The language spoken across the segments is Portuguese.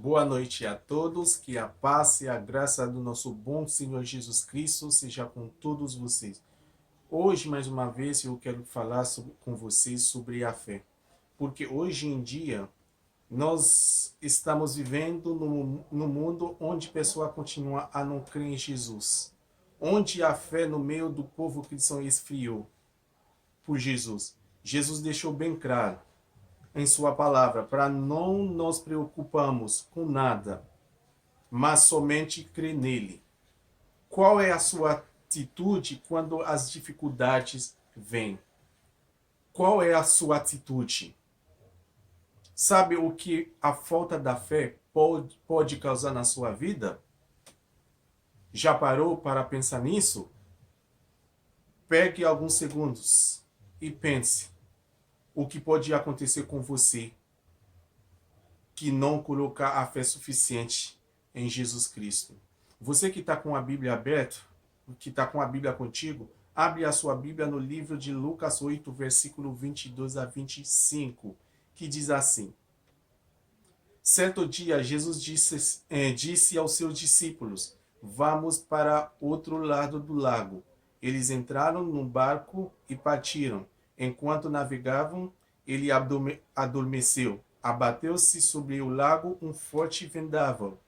Boa noite a todos, que a paz e a graça do nosso bom Senhor Jesus Cristo seja com todos vocês. Hoje, mais uma vez, eu quero falar com vocês sobre a fé, porque hoje em dia nós estamos vivendo no mundo onde a pessoa continua a não crer em Jesus, onde a fé no meio do povo cristão esfriou por Jesus. Jesus deixou bem claro em sua palavra para não nos preocuparmos com nada, mas somente crer nele. Qual é a sua atitude quando as dificuldades vêm? Qual é a sua atitude? Sabe o que a falta da fé pode causar na sua vida? Já parou para pensar nisso? Pegue alguns segundos e pense o que pode acontecer com você que não colocar a fé suficiente em Jesus Cristo. Você que está com a Bíblia aberta, que está com a Bíblia contigo, abre a sua Bíblia no livro de Lucas 8, versículo 22 a 25, que diz assim: Certo dia, Jesus disse aos seus discípulos: Vamos para outro lado do lago. Eles entraram num barco e partiram. Enquanto navegavam, ele adormeceu. Abateu-se sobre o lago um forte vendaval,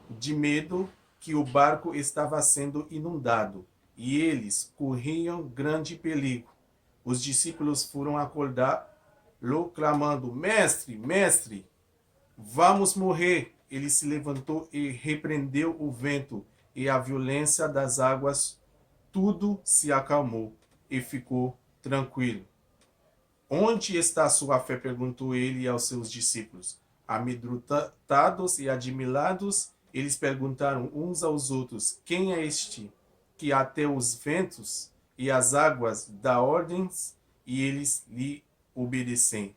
de medo que o barco estava sendo inundado, e eles corriam grande perigo. Os discípulos foram acordá-lo, clamando: Mestre, mestre, vamos morrer! Ele se levantou e repreendeu o vento e a violência das águas. Tudo se acalmou e ficou tranquilo. Onde está a sua fé? Perguntou ele aos seus discípulos. Amedrontados e admirados, eles perguntaram uns aos outros: Quem é este que até os ventos e as águas dá ordens e eles lhe obedecem?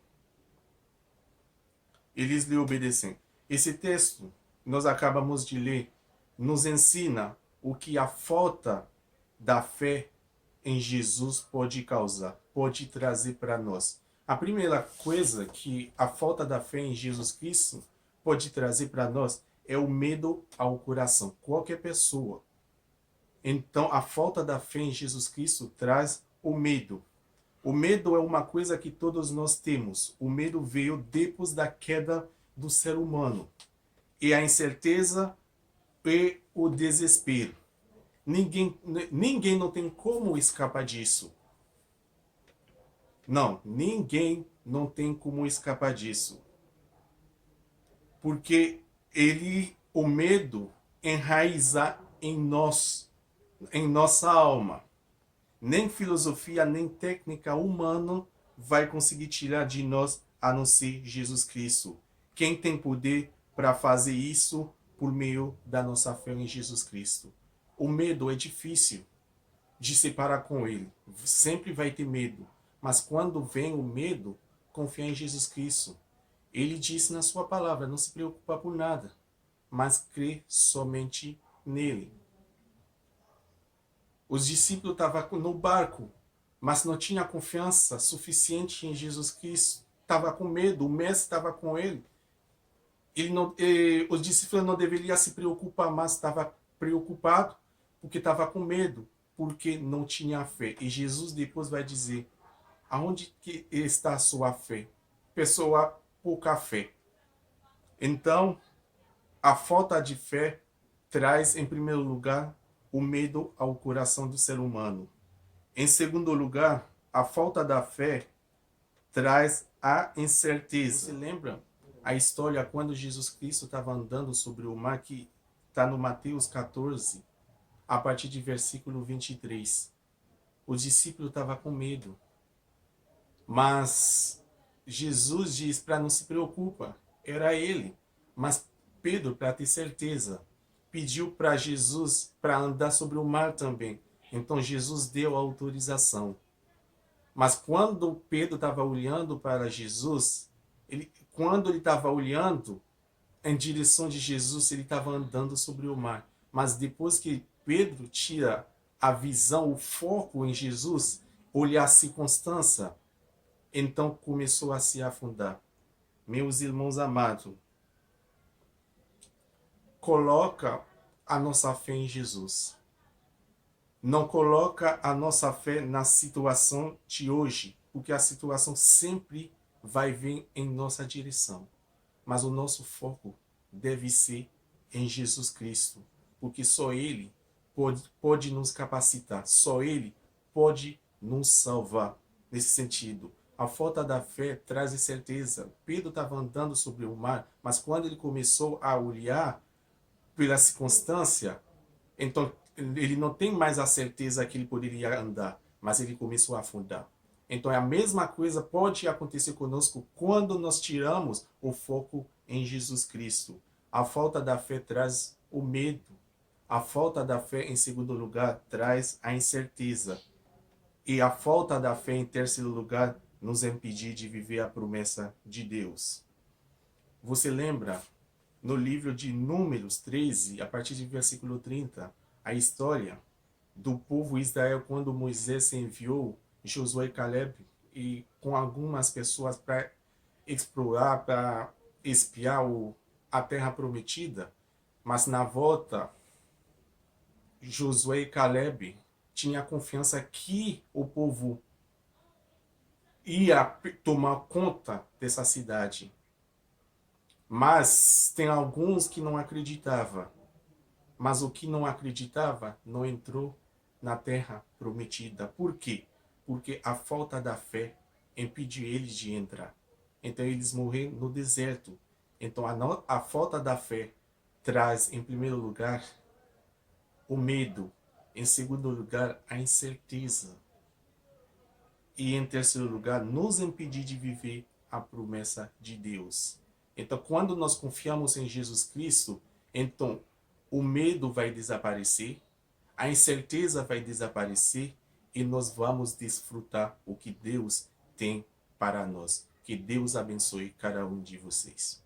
Eles lhe obedecem. Esse texto, nós acabamos de ler, nos ensina o que a falta da fé em Jesus pode causar, pode trazer para nós. A primeira coisa que a falta da fé em Jesus Cristo pode trazer para nós é o medo ao coração. Qualquer pessoa. Então, a falta da fé em Jesus Cristo traz o medo. O medo é uma coisa que todos nós temos. O medo veio depois da queda do ser humano. E a incerteza e o desespero. Ninguém não tem como escapar disso. Não, ninguém não tem como escapar disso. Porque o medo enraiza em nós, em nossa alma. Nem filosofia, nem técnica humana vai conseguir tirar de nós, a não ser Jesus Cristo. Quem tem poder para fazer isso por meio da nossa fé em Jesus Cristo. O medo é difícil de separar com ele. Sempre vai ter medo. Mas quando vem o medo, confia em Jesus Cristo. Ele disse na sua palavra: não se preocupa por nada, mas crê somente nele. Os discípulos estavam no barco, mas não tinham confiança suficiente em Jesus Cristo. Estava com medo, o mestre estava com ele. Os discípulos não deveriam se preocupar, mas estava preocupado porque estava com medo, porque não tinha fé. E Jesus depois vai dizer: aonde que está a sua fé? Pessoa pouca fé. Então, a falta de fé traz, em primeiro lugar, o medo ao coração do ser humano. Em segundo lugar, a falta da fé traz a incerteza. Você lembra a história quando Jesus Cristo estava andando sobre o mar, que está no Mateus 14, a partir de versículo 23. Os discípulos estavam com medo. Mas Jesus diz para não se preocupar. Era ele. Mas Pedro, para ter certeza, pediu para Jesus para andar sobre o mar também. Então Jesus deu a autorização. Mas quando Pedro estava olhando para Jesus, quando ele estava olhando em direção de Jesus, ele estava andando sobre o mar. Mas depois que Pedro tira a visão, o foco em Jesus, olhar a circunstância, então começou a se afundar. Meus irmãos amados, coloca a nossa fé em Jesus. Não coloca a nossa fé na situação de hoje, porque a situação sempre vai vir em nossa direção. Mas o nosso foco deve ser em Jesus Cristo, porque só Ele pode nos capacitar, só Ele pode nos salvar. Nesse sentido, a falta da fé traz incerteza. Pedro estava andando sobre o mar, mas quando ele começou a olhar pela circunstância, então ele não tem mais a certeza que ele poderia andar, mas ele começou a afundar. Então a mesma coisa pode acontecer conosco quando nós tiramos o foco em Jesus Cristo. A falta da fé traz o medo. A falta da fé, em segundo lugar, traz a incerteza. E a falta da fé, em terceiro lugar, nos impedir de viver a promessa de Deus. Você lembra, no livro de Números 13, a partir do versículo 30, a história do povo Israel quando Moisés enviou Josué e Caleb e com algumas pessoas para explorar, para espiar a terra prometida, mas na volta Josué e Caleb tinham confiança que o povo ia tomar conta dessa cidade. Mas tem alguns que não acreditavam. Mas o que não acreditava não entrou na terra prometida. Por quê? Porque a falta da fé impediu eles de entrar. Então eles morreram no deserto. Então a falta da fé traz, em primeiro lugar, o medo. Em segundo lugar, a incerteza. E em terceiro lugar, nos impedir de viver a promessa de Deus. Então, quando nós confiamos em Jesus Cristo, então o medo vai desaparecer, a incerteza vai desaparecer e nós vamos desfrutar o que Deus tem para nós. Que Deus abençoe cada um de vocês.